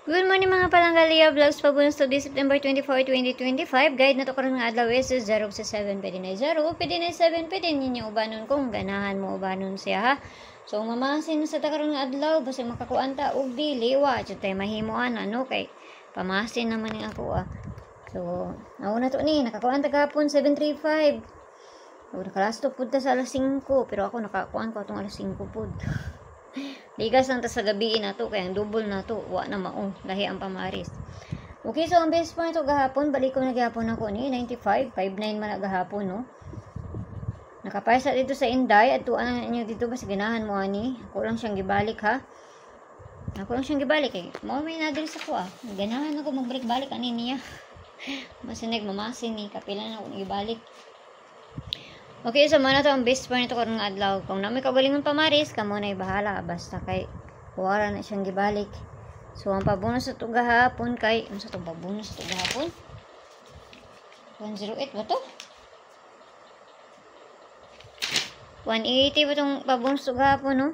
Good morning mga palanggalia vlogs pabunos to September 24, 2025. Guide na to karon nga adlaw is 0 sa 7 pwede na 0, pwede na 7, pwede ninyo ubanon kung ganahan mo ubanon siya ha. So mamasin sa ta karon nga adlaw basta makakuanta og dili wa jud tay mahimuan ano kay pamasin naman ni ako ah. So nauna to ni nakakuanta gahapon 735. So nakalasto pud ta sa alas 5 pero ako nakakuan ko atong alas 5 pud. Ligas lang ta sa gabi na to kaya ang double na to wa na mao lahi ang pamaris. Okay, so ang best point to gahapon balik ko na gahapon ako ni 95 59 man na gahapon no. Nakapaysa dito sa Inday at tuan niyo dito ba sa ganahan mo ani. Ako lang siyang gibalik ha. Ako lang siyang gibalik eh. Mao may nadiri sa ko ah. Ganahan ako magbalik-balik ani niya. Basta nagmamasin ni kapila na ako gibalik. Okay, so mana to ang best point ito karong adlaw. Kung namin kagalingon pamaris, kamo na'y bahala. Basta kay wala na siyang gibalik. So, ang pabonus sa ito gahapon kay, ano sa itong pabonus sa ito gahapon? 108 ba to? 180 ba itong pabonus sa gahapon, no?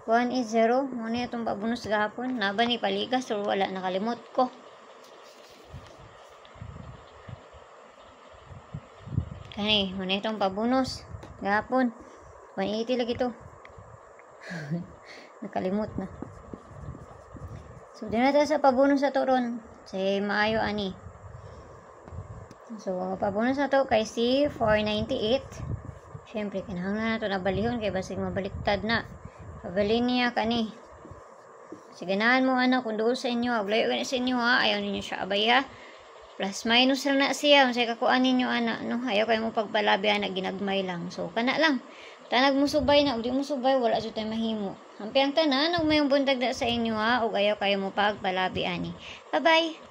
180. Muna itong pabonus sa gahapon. Naba ni paligas or wala, nakalimot ko. Kani, muna itong pabonus. Gahapon. 180 lagi ito. Nakalimot na. So, dinata sa pabonus sa toron. Say, maayo ani. So, pabonus na to kay si 498. Siyempre, kinahanglan na ito nabalihon kay basig mabaliktad na. Pabalin niya kani. Siganahan mo anak kung doon sa inyo. Aglayo ganit sa inyo ha. Ayaw ninyo siya abay ha. Plus minus lang na siya. Masaya kakuan ninyo anak. No? Ayaw kayo mo pagpalabi anak. Ginagmay lang. So, kana lang. Tanag mo subay na. O di mo subay. Wala siya tayo mahimo. Hampi ang tanan. Huwag mayong buntag na sa inyo ha. O ayaw kayo mo pagpalabi ani. Bye-bye.